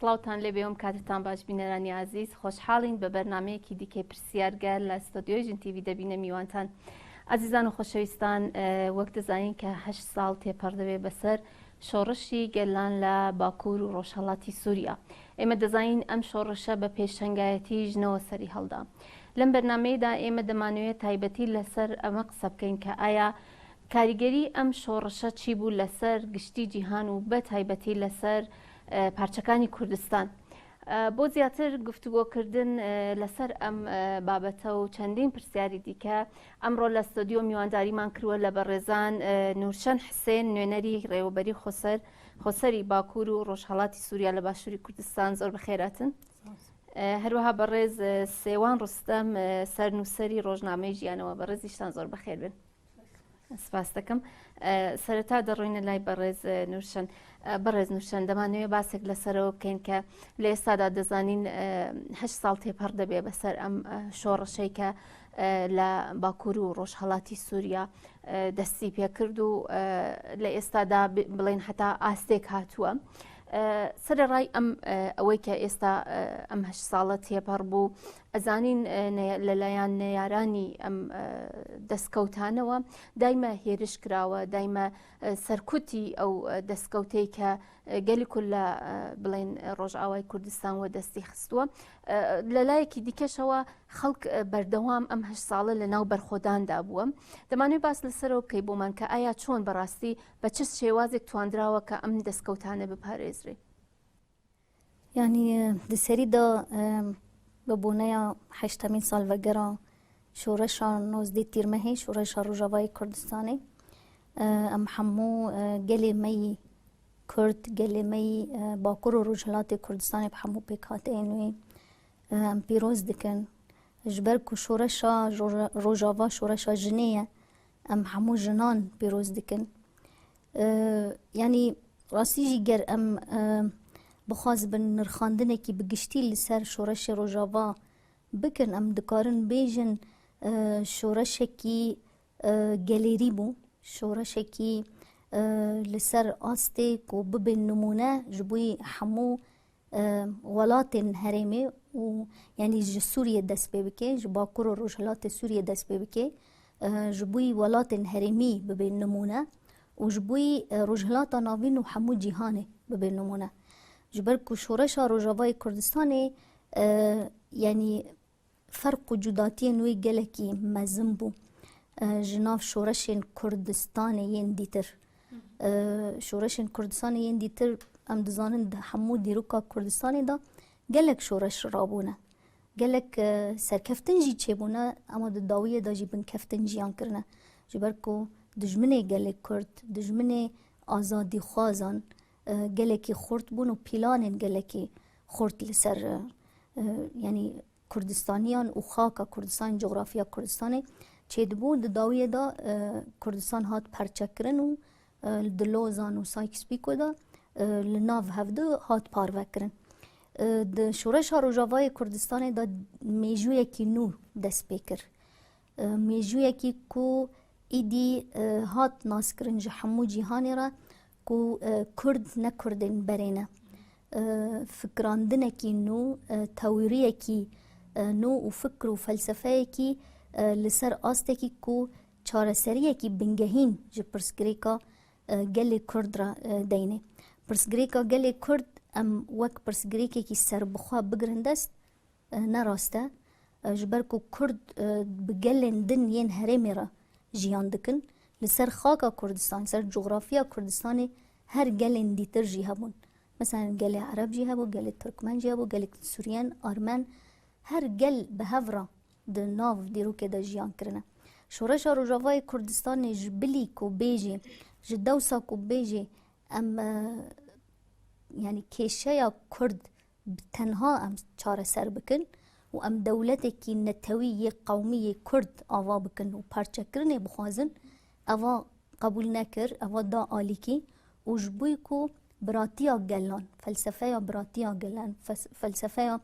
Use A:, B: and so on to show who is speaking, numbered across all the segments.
A: سڵاوتان لێ بێوم کاتتان باش بینەرانی عزیز خۆشحاڵین بە بەرنمەیەکی دیکەی پرسیارگەر لە ستۆدیۆی ژن تیوی دەبینە میوانتان عزیزان و خۆشەویستان وەک دەزانین کە 8 ساڵ تێپەڕ دەبێ بەسەر شۆڕشی گەلان لە باکوور و ڕۆژهەڵاتی سووریا. ئێمە دەزانین ئەم شۆڕشە بە پێشەنگایەتی ژنەوە سەری هەڵدا. لەم بەرنمەیەدا ئێمە دەمانوێت تایبەتی لەسەر ئەمە قسە بکەین کە ئایا کاریگەری ئەم شۆڕشە چی بوو لەسەر گشتی جیهان و بە تایبەتی لەسەر پارچەکانی کوردستان. بۆ زیاتر گفتوگۆکردن لەسەر ئەم بابەتە و چەندین پرسیاری دیکە ئەمڕۆ لە ستۆدیۆ میوانداریمان کردووە لە بەڕێزان نورشەن حسێن نوێنەری ڕێوەبەری خۆسەری باکوور و ڕۆژهەڵاتی سووریا لە باشووری کوردستان زۆر بەخێراتن. هەروەها بەڕێز سێوان ڕستەم سەرنووسەری ڕۆژنامەی ژیانەوە بەڕێزیشتان زۆر بەخێر بن. سپاس دەکەم. سەرەتا دەڕۆینە لای بەڕێز نورشەن. بەڕێز نورشەن دەمانوێت باسێک لەسەرەوە بکەین کە لە ئێستادا دەزانین 8 ساڵ تێپەڕ دەبێ بەسەر ئەم شۆڕشەی کە لە باکوور و ڕۆژهەڵاتی سووریا دەستی پێکرد و لە ئێستادا بڵێن هەتا ئاستێک هاتووە. سەرڕای ئەوەی کە ئێستا ئەم 8 ساڵە تێپەڕ بوو ئەزانین لەلایەن نەیارانی ئەم دەستکەوتانەوە دایمە هێرش کراوە، دایمە سەرکوتی ئەو دەستکەوتەی کە گەلی کورد لە بڵێن ڕۆژئاوای کوردستان وە دەستی خستووە. لەلایەکی دیکەشەوە خەڵک بەردەوام ئەم 8 ساڵە لە ناو بەرخۆداندا بووە. دەمانوێت باس لەسەرەوە بکەی بۆمان کە ئایا چۆن بەڕاستی بە چ شێوازێک توانراوە کە ئەم دەستکەوتانە بپارێزرێ؟
B: یعنی دسەریدا بە بوونەیە 8مین سالڤەگەرە شۆڕەشە 19 تیرمەهی شۆڕەشە ڕۆژاوای کوردستانی ئەم هەموو گەلێمەی کورد گەلێمەی باکوور و ڕۆژهەڵاتی کوردستانی بە هەموو پێکهاتەیە نوێ ئەم پیرۆز دکن ji ber ku şoreşa rojava şoreşa jinê ye em hemû jinan pîroz dikin. Yani rastî jî ger em bixwaz bin nirxandinekî bi giştî li ser şoreşê rojava bikin em dikarin bêjin şoreşekî gelêrî bû, şoreşekî li ser astê ku bibin nimûne ji bo hemû welatên herêmê û yanî ji Sûriye dest pê bike, ji Bakur û Rojhilatê Sûriye dest pê bike, ji bo welatên herêmî bibe nimûne û ji bo rojhilata navîn û hemû cîhanê bibe nimûne. Ji ber ku şoreşa Rojavayê Kurdistanê yanî ferq û cudatiyên wê gelekî mezin bû ji nav şoreşên Kurdistanê yên dîtir. Şoreşên Kurdistanê yên dîtir em dizanin di hemû dîroka Kurdistanê da gelek şoreş rabûne. Gelek serkeftin jî çêbûne ama di dawiyê da jî binkeftin jiyan kirine. Ji ber ku dijminê gelek Kurd, dijminê azadîxwazan gelekî xurt bûn û pîlanên gelekî xurt li ser yanî Kurdistaniyan û xaka Kurdistanê, coğrafiya Kurdistanê çêdibû. Di dawiyê da Kurdistan hat perçekirin û di Lozan û Sykes-Picot da li nav hevdû hat parvekirin. Di şoreşa Rojavayê Kurdistanê da mêjûyekî nû dest pê kir. Mêjûyekî ku îdî hat naskirin ji hemû cîhanê re ku Kurd ne Kurdên berê ne. Fikrandinekî nû, tewîriyekî nû û fikr û felsefeyekî li ser astekî ku çareseriyekî bingehîn ji pirsgirêka gelê Kurd re deynê. Pirsgirêka gelê Kurd em wek pirsgirêkekî serbixwe bigirin dest ne rast e. Ji ber ku Kurd bi gelên din yên herêmê re jiyan dikin. Li ser xaka Kurdistan, ser coğrafiya Kurdistanê her gelên dîtir jî hebûn. Mesela gelê Ereb jî hebû, gelê Türkmen jî hebû, gelek Sûriyen, Armen, her gel bi hev re di nav dîrokê de jiyan kirine. Şoreşa Rojavayê Kurdistanê ji bilî ku bêjê, ji dewsa ku bêjê em yani kêşeya Kurd tenha em çareser bikin û em dewletekî netewî yê qewmî yê Kurd ava bikin û parçekirinê bixwazin, eva qebûl nekir, eva da alîkî û ji bo ku biratiya gelan, felsefeya biratiya gelan, felsefeya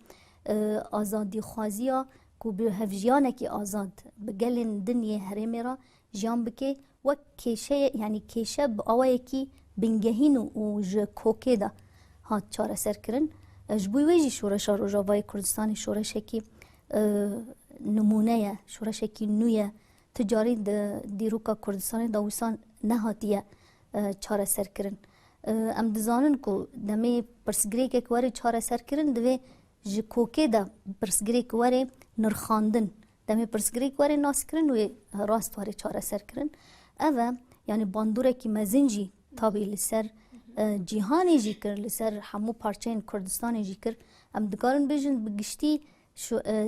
B: azadîxwaziya ku bi hevjiyanekî azad bi gelên din yê herêmê re jiyan bike wek kêşe yani kêşe bi awayekî bingehîn û ji kokê de hat çareserkirin. ji bo wê jî şoreşa Rojavayê Kurdistanê şoreşekî numuneye, şoreşekî nû ye. Ti carî di dîroka Kurdistanê da wîsan nehatiye çareserkirin. Em dizanin ku demê pirsgirêkek werê çareserkirin divê ji kokê de pirsgirêk werê nirxandin. Demê pirsgirêk werê naskirin wê rast warê çareserkirin. Ev e yani bandûrekî mezin jî tabî li ser cîhanê jî kir, li ser hemû parçeyên Kurdistanê jî kir. Em dikarin bêjin bi giştî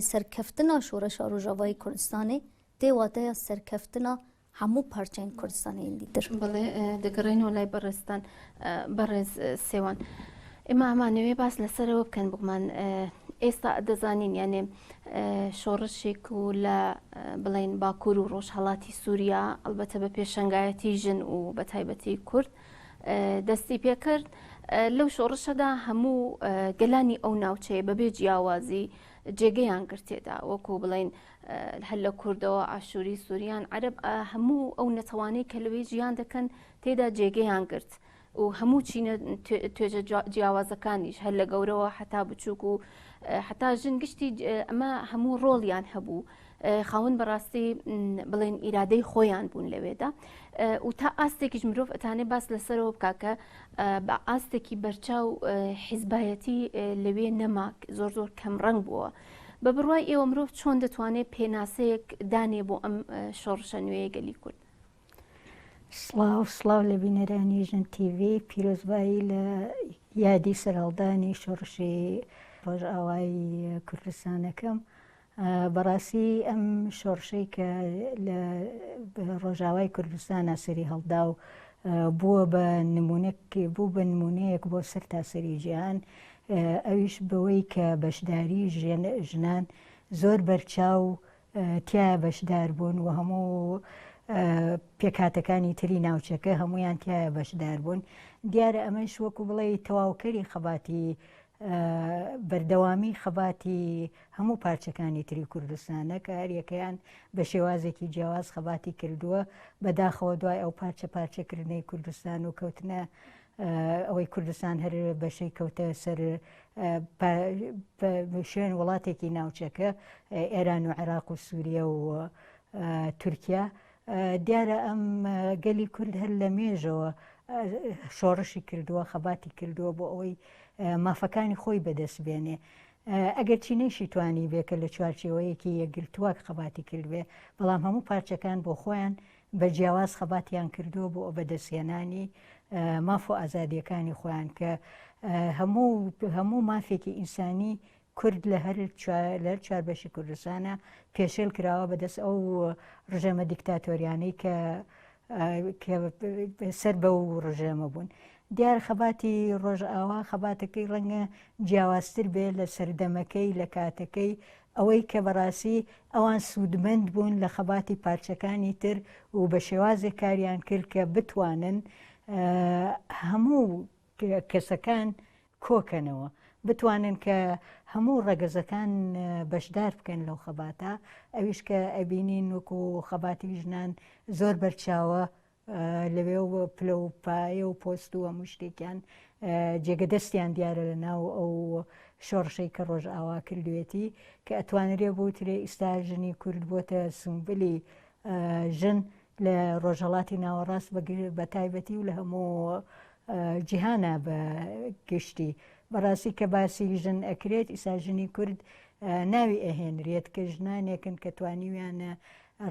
B: serkeftina şoreşa Rojavayê Kurdistanê tê wateya serkeftina hemû parçeyên Kurdistanê yên dîtir.
A: بەڵێ دەگەڕێنەوە لای بەڕێستان بەڕێز سێوان. ئێمە ئەمانەوێ باس لەسەرەوە بکەن بگومان ئێستا دەزانین یانێ شۆڕشێک و لە بڵێن باکوور و ڕۆژهەڵاتی سووریا ئەلبەتە بە پێشەنگایەتی ژن و بە تایبەتی کورد دەستی پێکرد. لەو شۆڕشەدا هەموو گەلانی ئەو ناوچەیە بەبێ جیاوازی جێگەیان گرتێدا وەکو بڵێن هەر لە کوردەوە ئاشووری سووریان عەرەب هەموو ئەو نەتەوانەی کە لەوێ ژیان دەکەن تێدا جێگەیان گرت و هەموو چینە توێژە جیاوازەکانیش هەر لە گەورەوە حتا بچووک و حتا ژن گشتی ئەمە هەموو ڕۆڵیان هەبوو خاوەن بەڕاستی بڵێن ئیرادەی خۆیان بوون لەوێدا و تا ئاستێکیش مرۆڤ ئەتانێ باس لەسەرەوە بکا کە بە ئاستێکی بەرچاو حیزبایەتی لەوێ نەماک زۆر زۆر کەم ڕەنگ بووە. بە بڕوای ئێوە مرۆڤ چۆن دەتوانێت پێناسەیەک دانێ بۆ ئەم شۆڕشە نوێیە گەلی کورد؟
C: سڵاو لە بینەرانی ژن تیڤ پیرۆزبایی لە یادی سەرهەڵدانی شۆڕشی ڕۆژئاوایی کوردستانەکەم. بەڕاستی ئەم شۆڕشەی کە لە ڕۆژاوای کوردستانە سەری هەڵدا و بووە بە نمونەیەک بۆ سەر تاسەری جیهان، ئەویش بەوەی کە بەشداری ژنان زۆر بەرچاو تایە بەشدار بوون و هەموو پێکهاتەکانی تری ناوچەکە هەمویان تایە بەشدار بوون. دیارە ئەمەش وەکو بڵێ تەواوکەری خەباتی بەردەوامی خەباتی هەموو پارچەکانی تری کوردستانە کە هەریەکەیان بە شێوازێکی جیاواز خەباتی کردووە بەداخەوە دوای ئەو پارچەکردنەی کوردستان و کەوتنە ئەوەی کوردستان هەر بەشەی کەوتە سەر شوێن وڵاتێکی ناوچەکە ئێران و عێراق و سووریە و تورکیا. دیارە ئەم گەلی کورد هەر لە مێژەوە شۆڕشی کردووە، خەباتی کردووە بۆ ئەوەی مافەکانی خۆی بەدەست بێنێ. ئەگەر چینەیشی توانی بێکە لە چوارچێوەیەکی یەکگرتووە خەباتی کردوێ، بەڵام هەموو پارچەکان بۆ خۆیان بە جیاواز خەباتیان کردووە بۆ ئەو بەدەستێنانی ماف و ئازادیەکانی خۆیان کە هەموو مافێکی ئینسانی کورد لە هەر چواربەشی کوردستانە پێشێل کراوە بەدەست ئەو ڕژێمە دیکتاتۆریانەی کە سەر بە و ڕژێمە بوون. دیار خەباتی ڕۆژئاوا خەباتەکەی ڕەنگە جیاوازتر بێ لە سەردەمەکەی لە کاتەکەی ئەوەی کە بەڕاستی ئەوان سوودمەند بوون لە خەباتی پارچەکانی تر و بە شێوازێک کاریان کرد کە بتوانن هەموو کەسەکان کۆکەنەوە، بتوانن کە هەموو ڕەگەزەکان بەشدار بکەن لەو خەباتە. ئەویش کە ئەبینین وەکو خەباتی ژنان زۆر بەرچاوە لەوێ و پلە و پایە و پۆست و هەموو شتێکیان جێگە دەستیان دیارە لە ناو ئەو شۆڕشەی کە ڕۆژئاوا کردوێتی کە ئەتوانرێ بوترێ ئێستا ژنی کورد بۆتە سمبلی ژن لە ڕۆژهەڵاتی ناوەڕاست بە تایبەتی و لە هەموو جیهانە بە گشتی. بەڕاستی کە باسی ژن ئەکرێت ئیسا ژنی کورد ناوی ئەهێنرێت کە ژنانێکن کە توانیویانە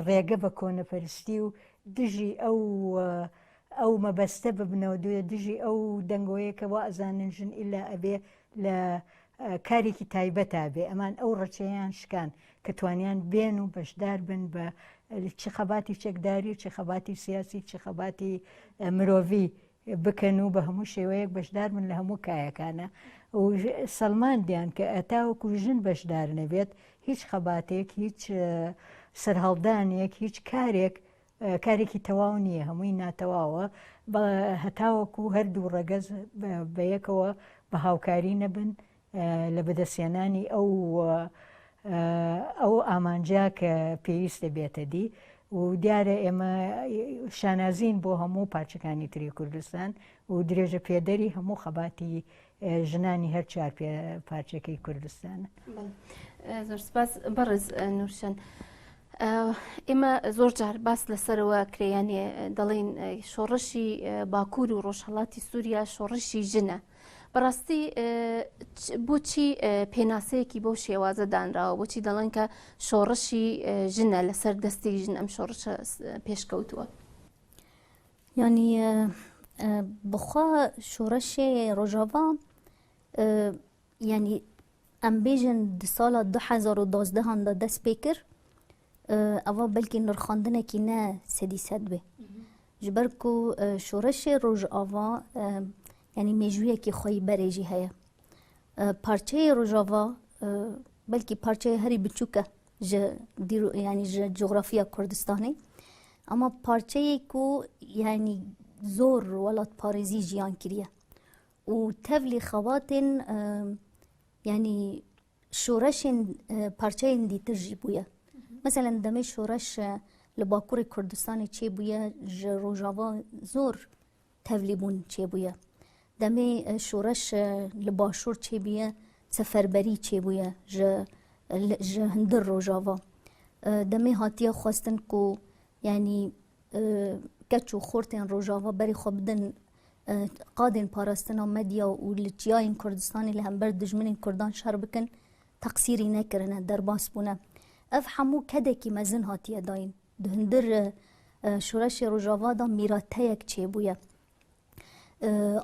C: ڕێگە بە کۆنەپەرستی و دژی ئەو مەبەستە ببنەوە دوێ دژی ئەو دەنگۆیە کە وا ئەزانن ژن ئیلا ئەبێ لە کارێکی تایبەتا بێ. ئەمان ئەو ڕەچەیان شکان کە توانیان بێن و بەشدار بن بە چ خەباتی چەکداری، چ خەباتی سیاسی، چ خەباتی مرۆڤی بکەن و بە هەموو شێوەیەک بەشدار من لە هەموو کایەکانە و سەلمان دیان کە ئەتاوەکو ژن بەشدار نەبێت هیچ خەباتێک، هیچ سەرهەڵدانێک، هیچ کارێکی تەواو نییە، هەمووی ناتەواوە بە هەتاوەکو هەردوو ڕەگەز بەیەکەوە بە هاوکاری نەبن لە بەدەستێنانی ئەو ئامانجا کە پێویستە بێتە دی. و دیارە ئێمە شانازین بۆ هەموو پارچەکانی تری کوردستان و درێژە پێدەری هەموو خەباتی ژنانی هەر چار پارچەکەی کوردستانە.
A: زۆر سپاس بەڕێز نورشەن. ئێمە زۆر جار باس لەسەرەوە کرێیانێ دەڵێن شۆڕشی باکوور و ڕۆژهەڵاتی سووریا شۆڕشی ژنە. بەڕاستی بۆچی پێناسەیەکی بۆ شێوازە دانراوە، بۆچی دەڵێن کە شۆڕشی ژنە لەسەر دەستی ژن ئەم شۆڕشە پێشکەوتووە؟
B: یعنی بخوا شۆڕشی ڕۆژاوا یعنی ئەم بێژن di sala 2012 da dest pê kir ewa belkî nirxandinekî ne sedî sed be. Ji ber ku şoreşê Rojava yani mêjûyekî xwe berê jî heye. Parçeyê Rojava belkî parçeyê herî biçûk e ji yani ji coğrafiya Kurdistanê ama parçeyê ku yani zor welatparêzî jiyan kiriye û tevlî xewatên yani şoreşên parçeyên dîtir jî bûye. Mesela demê şoreş li Bakurê Kurdistanê çêbûye ji Rojava zor tevlî bûn çêbûye. Demê şoreş li Başûr çêbûye seferberî çêbûye ji hindir Rojava. Demê hatiye xwestin ku yani keç û xortên Rojava berê xwe bidin qadên parastina medya û li çiyayên Kurdistanê li hember dijminên Kurdan şer bikin teqsîrî nekirine, derbas bûne. Ev hemû kedekî mezin hatiye dayîn. Di hindir şoreşê Rojava da mîrateyek çêbûye.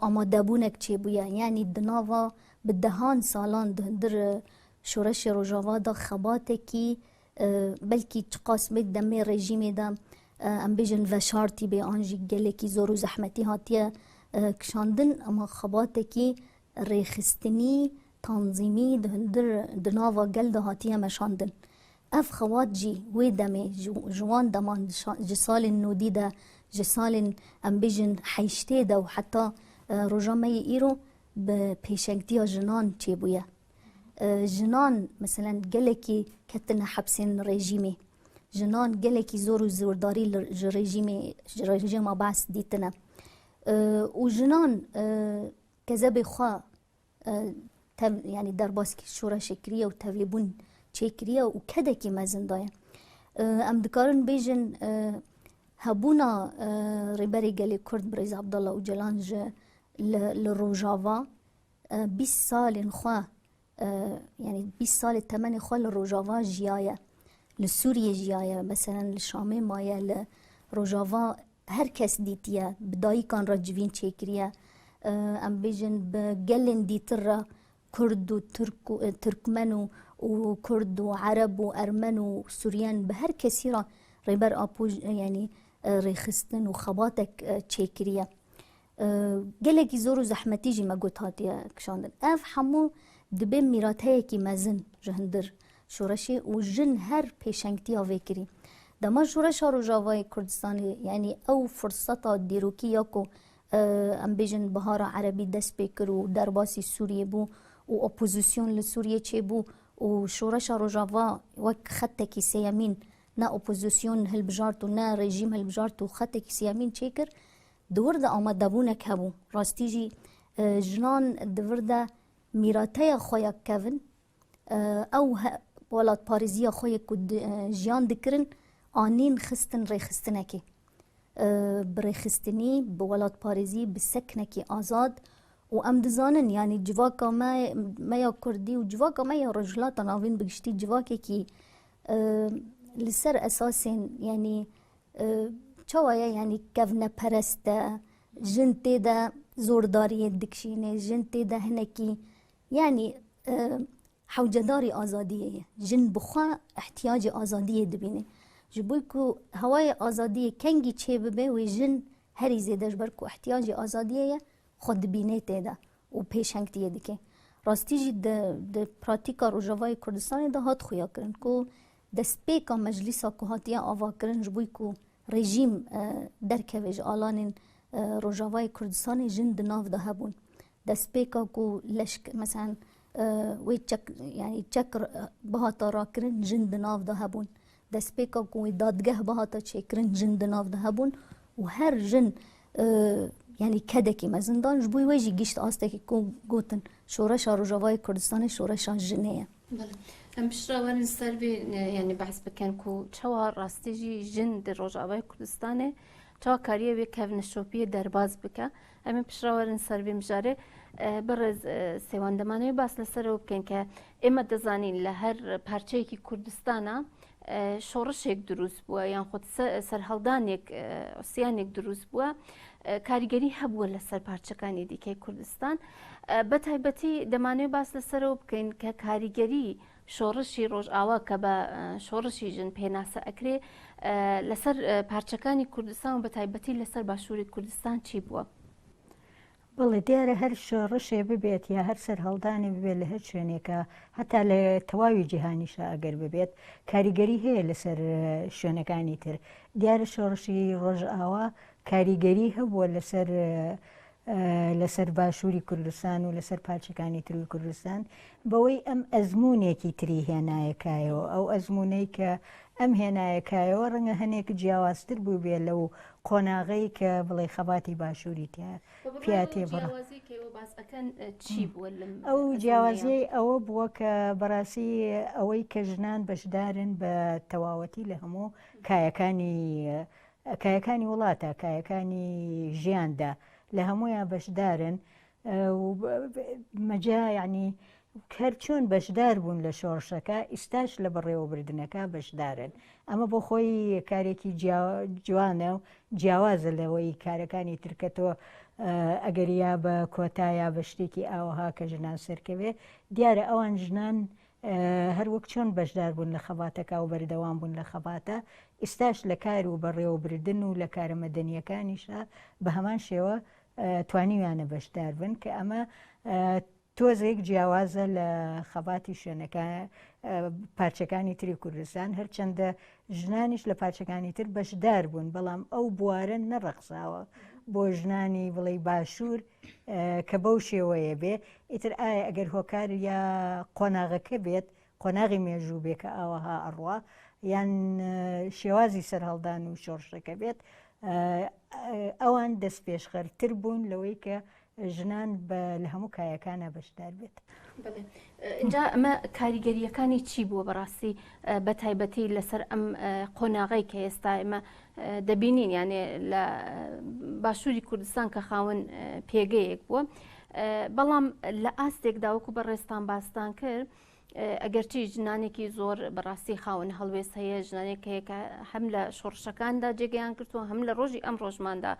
B: Amadebûnek çêbûye. Yani di nava bi dehan salan di hindir şoreşê Rojava da xebatekî belkî çi qasmê demê rejîmê de em bêjin veşartî bê an jî gelekî zor û zehmetî hatiye kişandin ama xebatekî rêxistinî tanzîmî di hindir di nava gel de hatiye meşandin. Ev xewat jî wê demê ji wan deman ji salên nûdî de ji salên em bêjin heyştê de û heta roja me yê îro bi pêşengtiya jinan çêbûye. Jinan meselen gelekî ketine hepsên rejîmê. Jinan gelekî zor û zordarî ji rejîma Baas dîtine. û jinan kezebê xwe yani derbaskî şoreşê kiriye û tevlîbûn çêkiriye û kedekî mezin daye. Em dikarin bêjin hebûna rêberê gelê Kurd Birêz Abdallah Öcalan ji li Rojava 20 salên xwe yani 20 salê temenê xwe li Rojava jiyaye. Li Sûriye jiyaye, meselen li Şamê maye, li Rojava herkes dîtiye, bi dayîkan re civîn çêkiriye. Em bêjin bi gelên dîtir re Kurd û Türkmen û Kurd û Ereb û Ermen û Sûriyen bi her kesî re rêber apûj yani rêxistin û xebatek çêkiriye. Gelekî zor û zehmetî jî me got hatiye kişandin. Ev hemû dibe mîrateyekî mezin ji hindir şoreşê û jin her pêşengtiya vê kirî. Dema şoreşa Rojavayê Kurdistanê yani ew furseta dîrokî ya ku em bêjin bihara Erebî dest pê kir û derbasî Sûriyê bû û opozîsyon li Sûriyê çêbû û şoreşa Rojava wek xetekî sêyemîn ne opozîsyon hilbijart û ne rejîm hilbijart û xetekî sêyemîn çêkir di wir de amadebûnek hebû. Rastî jî jinan di wir de mîrateya xwe ya kevin ew welatparêziya xwe yê ku jiyan dikirin anîn xistin rêxistinekê. Bi rêxistinî, bi welatparêzî, bi seknekî azad û em dizanin yani civaka me ya Kurdî û civaka me ya rojhilata navîn bi giştî civakekî li ser esasên yani çawa ye yani kevneperest e, jin tê de zordariyê dikişîne, jin tê de hinekî yani hewcedarî azadiyê ye. Jin bi xwe ihtiyacê azadiyê dibîne. Ji bo ku hewayê azadiyê kengî çê bibe wê jin herî zêde ji ber ku ihtiyacê azadiyê ye xwe dibîne tê de û pêşengtiyê dike. Rastî jî di pratîka Rojavayê Kurdistanê de hat xuya kirin ku destpêka meclîsa ku hatiye avakirin ji bo ku rejîm derkeve ji alanên Rojavayê Kurdistanê jin di nav de hebûn. Destpêka ku leşk mesela wê yani çek bihata rakirin jin di nav de hebûn. Destpêka ku wê dadgeh bihata çêkirin jin di nav de hebûn û her jin یعنی کەدێکی مەزندان ji بووی wê jî gişt astekî gotin şoreşa Rojavayê Kurdistanê şoreşa jinê ye.
A: Em pişrawerin ser vê yani behs bikin ku çawa rastî jî jin di Rojavayê Kurdistanê çawa kariye wê kevneşopiyê derbas bike. Em ê pişrawerin ser vê mijarê birêz sêwandemanê bas li ser ew bikin ke ême dizanîn li her parçeyekî Kurdistana şoreşek durust bûye yan xwe serheldanêk osyanêk durust bûye karîgerî hebûye li ser parçekanê dîkê Kurdistan. Bi taybetî demanê bas li ser ew bikin ke karîgerî şoreşî Rojava ke be şoreşî jin pênase ekirê li ser parçekanî Kurdistan û bi taybetî li ser başûrê Kurdistan çî bûye.
C: بەڵێ دیارە هەر شۆڕشێ ببێت یا هەر سەر هەڵدانی ببێت لە هەر شوێنێکە هەتا لە تەواوی جیهانیشە ئەگەر ببێت کاریگەری هەیە لەسەر شوێنەکانی تر دیارە شۆڕشی ڕۆژئاوا کاریگەری هەبووە لەسەر باشووری کوردستان و لەسەر پارچەکانی تروی کوردستان بەوەی ئەم ئەزمونێکی تری هێنایەکایەوە ئەو ئەزمونەی کە ئەم هێنایەکایەوە ڕەنگە هەنێک جیاوازتر بوو بێت لەو قۆناغەی کە بڵێ خەباتی باشووری تیا پیاتێ بڕە ئەو جیاوازیەی ئەوە بووە کە بەڕاستی ئەوەی کە ژنان بەشدارن بە تەواوەتی لە هەموو کایەکانی وڵاتە کایەکانی ژیاندا لە هەمویان بەشدارن مەجا یعنی هەر چۆن بەشدار بوون لە شۆڕشەکە ئیستاش لە بەڕێوەبردنەکە بەشدارن ئەمە بۆ خۆی کارێکی جوانە و جیاوازە لەوەی کارەکانی ترکەتەوە ئەگەریا بە کۆتایە بە شتێکی ئاوەها کە ژنان سەرکەوێ دیارە ئەوان ژنان هەر وەک چۆن بەشدار بوون لە خەباتەکە و بەردەوام بوون لە خەباتە ئیستاش لە کار و بەڕێوەبردن و لە کارە مەدەنیەکانیشە بە هەمان شێوە توانیویانە بەشدار بن کە ئەمە تۆزێک جیاوازە لە خەباتی شوێنەکە پارچەکانی تری کوردستان هەرچەندە ژنانیش لە پارچەکانی تر بەشدار بوون بەڵام ئەو بوارە نەڕەخساوە بۆ ژنانی بڵێ باشوور کە بەو شێوەیە بێ ئیتر ئایا ئەگەر هۆکار یا قۆناغەکە بێت قۆناغی مێژوو بێ کە ئاوەها ئەڕوا یان شێوازی سەرهەڵدان و شۆڕشەکە بێت ئەوان دەست پێشخەرتر بوون لەوەی کە ژنان لە هەموو کایەکانە بەشدار بێت.
A: اینجا ئەمە کاریگەریەکانی چی بووە بەڕاستی بە تایبەتی لەسەر ئەم قۆناغی کە ئێستا ئێمە دەبینین یانێ لە باشووری کوردستان کە خاوەن پێگەیەک بووە بەڵام لە ئاستێکدا وەکو بەڕێستان باستان کرد ئەگەرچی ژنانێکی زۆر بەڕاستی خاوەن هەڵوێست هەیە ژنانێک هەیە کە هەم لە شۆڕشەکاندا جێگەیان کردووە هەم لە ڕۆژی ئەم ڕۆژماندا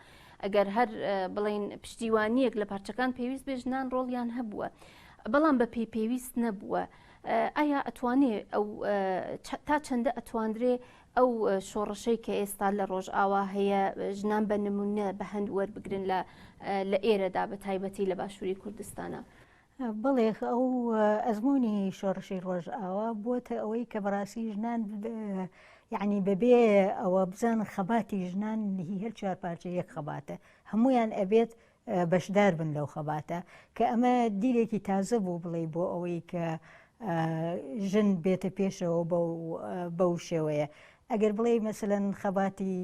A: ئەگەر هەر بڵین پشتیوانیەک لە پارچەکان پێویست بێ ژنان ڕۆڵیان هەبووە بەڵام بە پێویست نەبووە ئایا ئەتوانێ ئەو تا چەندە ئەتواندرێ ئەو شۆڕشەی کە ئێستا لە ڕۆژئاوا هەیە ژنان بە نمونە بە هەند وەربگرن لە ئێرەدا بە تایبەتی لە باشووری کوردستانە
C: بڵێ ئەو ئەزمموی شۆڕشی ڕۆژئاوا بووە ئەوەی کە بەڕاستی ژنان یعنی بەبێ ئەوە بزان خەباتی ژنان هی هەر چوار پارچە یەک خەباتە هەمویان ئەبێت بەشدار بن لەو خەباتە کە ئەمە دیرێکی تازە بوو بڵێ بۆ ئەوەی کە ژن بێتە پێشەوە بەو شێوەیە ئەگەر بڵێ مەسەلەن خەباتی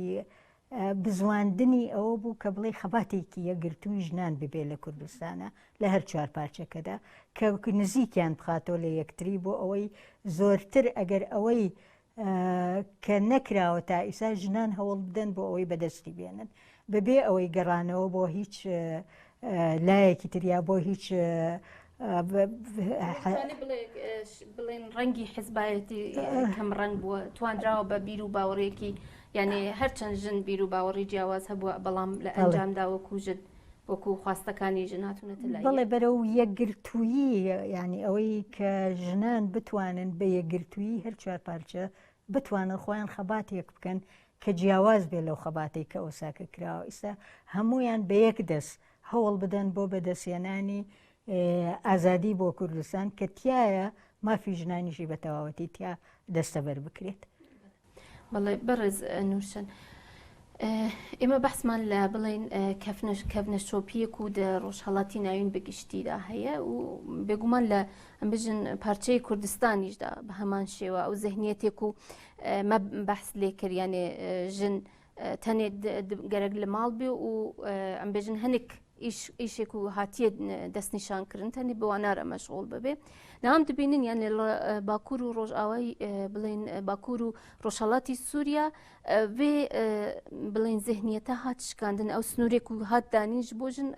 C: بزواندنی ئەوە بوو کە بڵێ خەباتێکی یەکگرتووی ژنان ببێ لە کوردستانە لە هەر چوار پارچەکەدا کە نزیکیان بخاتەوە لە یەکتری بۆ ئەوەی زۆرتر ئەگەر ئەوەی کە نەکراوە تا ئیسا ژنان هەوڵ بدەن بۆ ئەوەی بەدەستی بێنن بەبێ ئەوەی گەڕانەوە بۆ هیچ لایەکی تریا بۆ هیچ
A: بڵێن ڕەنگی حیزبایەتی کەم ڕەنگ بووە توانراوە بە بیر و باوەڕێکی یعنی هەرچەند ژن بیر و باوەڕی جیاواز هەبووە بەڵام لە ئەنجامدا وەکو ژن وەکو خواستەکانی ژناتونەتە لای
C: بەڵێ بەرەو یەکگرتوویی ینی ئەوەی کە ژنان بتوانن بە یەکگرتووی هەر چوار پارچە بتوانن خۆیان خەباتێک بکەن کە جیاواز بێ لەو خەباتەی کە ئۆساکە کراوە ئیستا هەمویان بە یەک دەست هەوڵ بدەن بۆ بەدەستێنانی ئازادی بۆ کوردستان کە تایە مافی ژنانیشی بە تەواوەتی تیا دەستەبەر بکرێت.
A: بەڵێ بەڕێز نووشن ئێمە بەحسمان لە بڵێن کەفنە شۆپیەک و ڕۆژهەڵاتی ناوین بەگشتیدا هەیە و بێگومان لە ئەم بژن پارچەی کوردستانیشدا بە هەمان شێوە ئەو زەهنیەتێک و مە بەحس لێ کردیانێ ژن تاني جرق المال بي و ام بيجن هنك ايش يكو هاتيه دست نشان كرن تاني بوانار مشغول ببي نعم دبينين يعني باكورو روج اوي بلين باكورو روشالاتي سوريا في بلين ذهنيتها هات شكاندن او سنوري كو هات دانيش بوجن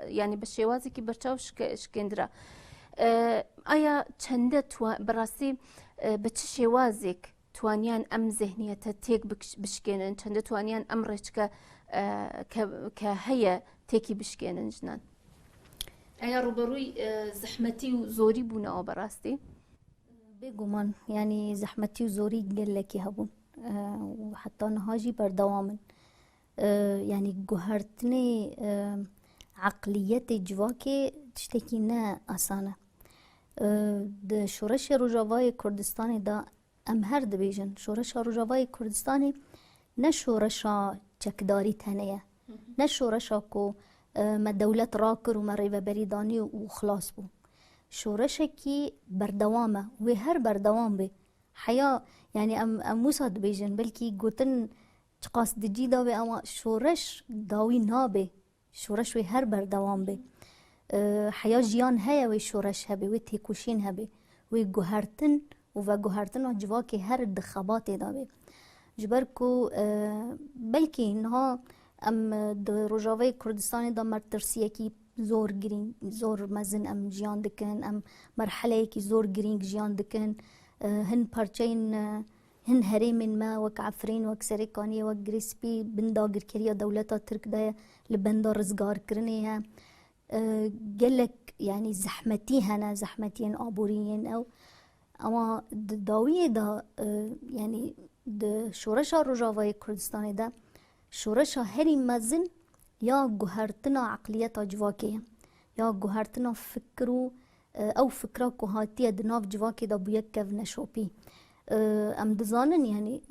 A: يعني بشيوازي كي برچاو شكندرا ايا چنده براسي بچ شيوازك توانيان ام ذهنيته تيك بشكينن چنده توانيان ام رچكا كهيا تيكي بشكينن جنان ايا روبروي زحمتي وزوري بونا او براستي
B: بگومان يعني زحمتي وزوري قلكي هبون وحتى نهاجي بردوامن يعني جوهرتني عقلية جواكي تشتكي نا أسانة ده شورش روجاوای کردستانی دا ام هر دبیجن شورش روجاوای کردستانی نه شورشا چکداری تنیه نه شورشا کو ما دولت راکر و ما ریو بریدانی و خلاص بو شورش کی بردوامه و هر بردوام به حیا يعني ام موسى دبيجن بلكي قوتن تقاس دجي داوي اما شورش داوي نابه شورش وي هر بردوام به حیا جیان هیا و شورش هبه و تیکوشین هبه و گوهرتن و گوهرتن جواکی هر دخابات دابه جبر کو بلکه اینها ام روجاوی کردستان دا مرترسیه کی زور گرین زور مزن ام جیان دکن ام مرحله کی زور گرین جیان دکن هن پرچین هن هرمن ما وك عفرين وك سريكانية وك جريسبي بنداغر كريا دولتا ترك دا لبندا رزقار كرنيها قالك يعني زحمتي هنا زحمتين عبوريين او اما داوية دا يعني دا شورشا روجاوای كردستان دا شورشا هري مزن يا جوهرتنا عقليتا جواكي يا جوهرتنا فكرو او فكرة كهاتية دناف جواكي دا بيك كيف نشوبي ام دزانن يعني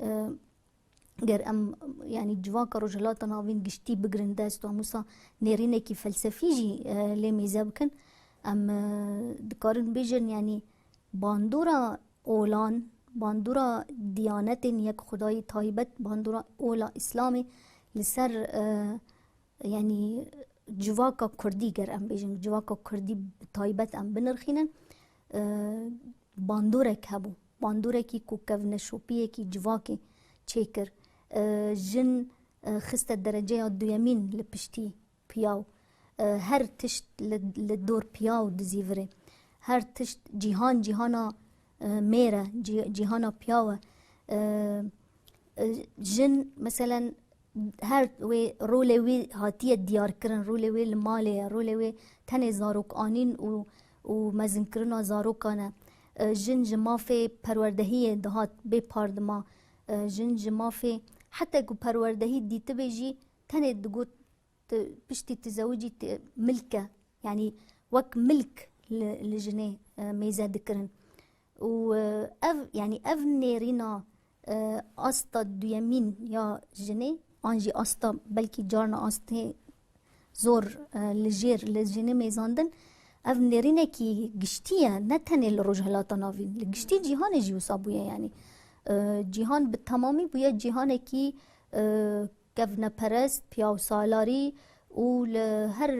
B: گر ام يعني جواك رجلات ناوين گشتي بگرن دست و موسا نيرينه کی فلسفي جي لميزه بكن ام دكارن بيجن يعني باندورا اولان باندورا ديانت يك خداي تايبت باندورا اولا اسلامي لسر يعني جواكا كردي گر ام بيجن جواكا كردي تايبت ام بنرخينن باندورك هبو باندوركي كوكف نشوبيه كي جواكي تشيكر جن خست الدرجة الدويمين لبشتي بياو هر تشت للدور بياو دزيفري هر تشت جيهانا ميرا جيهانا بياو جن مثلا هر وي رولي وي هاتيه ديار كرن رولي وي المالي رولي وي تاني زاروك آنين و مزن كرنا زاروكانا جن جمافي پروردهی دهات بي پاردما جن جمافي حتى كو پروردهی ديت بيجي تاني دقوت بشتي تزوجي ملكة يعني وك ملك لجنه ميزة دكرن و يعني اف نيرينا استا دويمين يا جنه انجي استا بلكي جارنا استي زور لجير لجنه ميزاندن اف نيرينا كي گشتيه نتنه الرجلات ناوين لگشتي جهان جيو صابويه يعني جهان بالتمامي بويا جهان كي كفنا پرست بياو سالاري و لهر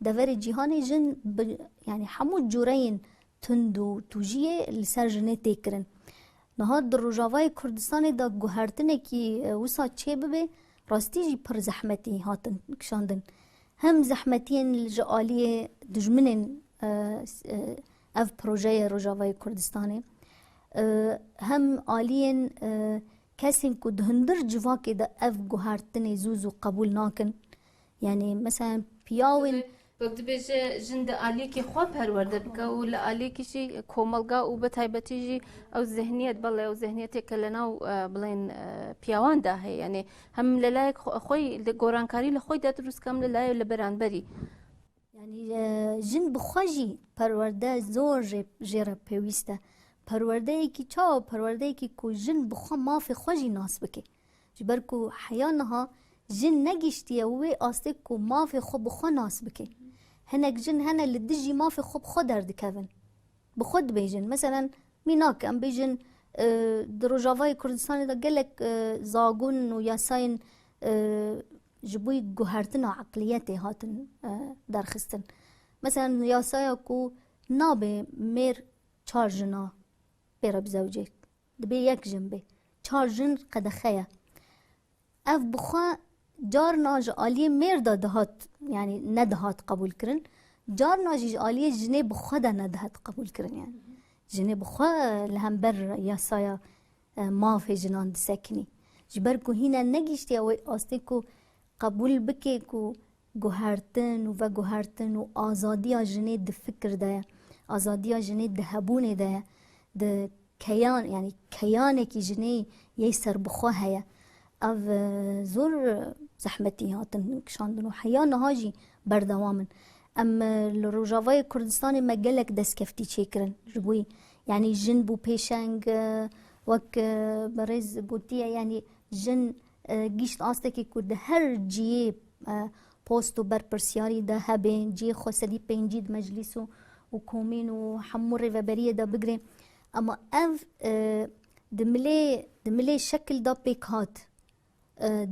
B: دور جهان جن يعني حمود جورين تندو توجيه لسر جنه تكرن نهاد روجاوای کردستان دا گوهرتنه كي وسا چه ببه راستي جي پر زحمتي هاتن كشاندن هم زحمتين الجالية دجمنن اف بروجه روجاوای کردستانه هم آلين كاسين كو دهندر جواكي دا اف گوهرتنه زوزو قبول ناكن يعني مثلا بياوين
A: وقت بيجي جند آليكي خواه پرورده بكا و لآليكي شي كوملغا و بتايبتي جي او ذهنيت بالله او ذهنيتي كلنا و بلين بياوان دا هي يعني هم للايك خوي گورانكاري لخوي دا دروس كام للاي لبران بري
B: يعني جن بخواجي پرورده زور جيره پيويسته پرورده کی چاو پرورده کی کو جن بخوا ما في خواجي ناس بكي جبركو حيانها جن نگشتيه و آسته کو ما في خو بخوا ناس بكي هناك جن هنا اللي دجي ما في خب خود درد كفن بخود بيجن مثلا ميناك ام بيجن د ڕۆژاوای کوردستانی دا gelek zagon û yasayên ji bo guhertina eqliyetê hatin derxistin. Mesela yasaya ku nabe mêr 4 jina pêra bi zewcê dibe yek jin bê 4 jin qedexe ye. Ev bixwe carna ji aliyê mêr da dihat yani nedihat qebûl kirin, carna jî ji aliyê jinê bixwe de nedihat qebûl kirin yani. Jinê bixwe li hember yasaya mafê jinan disekinî. Ji ber ku hîne negîştiye wê astê ku qebûl bike ku guhertin û veguhertin û azadiya jinê di fikir de ye, azadiya jinê di hebûnê de ye, di keyan yani keyanekî jinê yê serbixwe heye. Ev zor zehmetî hatin kişandin û heya niha jî berdewam in. Em li Rojavayê Kurdistanê me gelek destkeftî çêkirin ji bo yani jin bû pêşeng wek berêz gotiye yani jin gîşt astekî ku di her ciyê post û berpirsyarî de hebe ciyê xwesedî pêncî di meclîs û komîn û hemû rêveberiyê de bigire. Ama ev di milê şekil da pêk hat.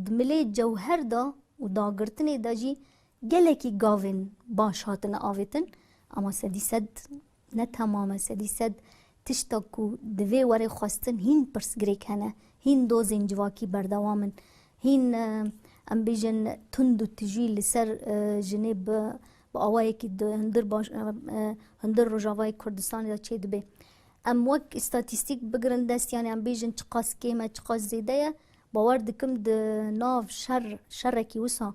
B: Di milê cewher da û dagirtinê de jî gelekî gavên baş hatine avêtin. Ama sedî sed ne temam e, sedî sed tişta ku divê were xwestin hîn pirsgirêk hene, hîn dozên civakî berdewam in, hîn em bêjin tund û tijî li ser jinê bi awayekî hundir Rojavayê Kurdistanê de çê dibe. Em wek îstatîstîk bigirin dest yani em bêjin çi qas kêm e çi qas zêde ye, bawer dikim di nav şerekî wisa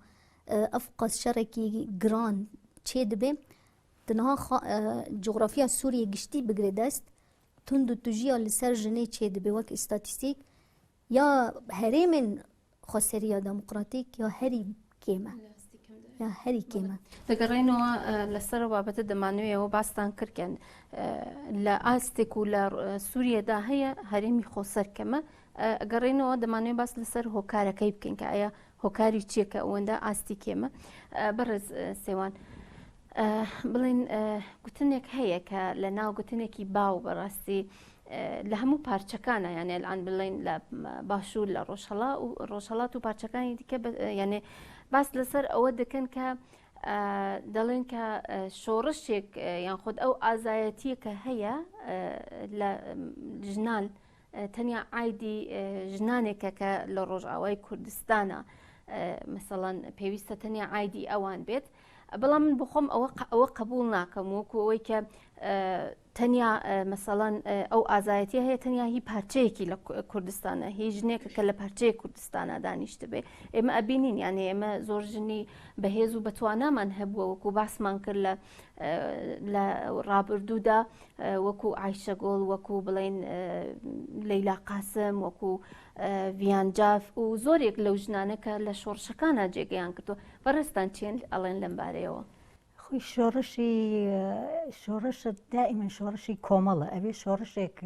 B: ev qas şerekî giran çê dibe, di niha coğrafiya Sûriyê giştî bigire dest, tund û tujiya li ser jinê çê dibe wek îstatîstîk ya herêmên xweseriya demokratîk ya herî kêm e. Ya herî kêm e.
A: دەگەڕێنەوە لەسەر بابەتە دەمانوێتەوە باستان کردکەن لە ئاستێک و لە سووریەدا هەیە هەرێمی خۆسەرکەمە گەڕێنەوە دەمانوێت باس لەسەر هۆکارەکەی بکەین کە ئایا هۆکاری چییە کە ئەوەندە ئاستی کێمە. بەڕێز سێوان بڵێن گوتنێک هەیە کە لە ناو گوتنێکی باو بەڕاستی لە هەموو پارچەکانە یانێ ئەلان بڵێن لە باشوور لە ڕۆژهەڵات و پارچەکانی دیکە یانێ باس لەسەر ئەوە دەکەن کە دەڵێن کە شۆڕشێک یان خۆت ئەو ئازایەتیە کە هەیە لە ژنان تەنیا عایدی ژنانێکە کە لە ڕۆژئاوای کوردستانە مەسەڵەن پێویستە تەنیا عایدی ئەوان بێت. بەڵام من بخۆم ئەوە قبول ناکەم وەکو ئەوەی کە تەنیا مەسەڵەن ئەو ئازایەتی هەیە تەنیا هی پارچەیەکی لە کوردستانە هی ژنێکە کە لە پارچەیە کوردستانە دانیشتە بێ. ئێمە ئەبینین یانێ ئێمە زۆر ژنی بەهێز و بەتوانامان هەبووە وەکو باسمان کرد لە ڕابردوودا وەکو عایشە گۆڵ وەکو بڵێن لەیلا قاسم وەکو ڤیانجاف و زۆرێک لەو ژنانە کە لە شۆڕشەکانە جێگەیان کردووە. بەڕێستان چێن ئەڵێن لەم بارەیەوە؟
C: خۆی شۆڕشە دائیمەن شۆڕشی کۆمەڵە ئەوێ شۆڕشێک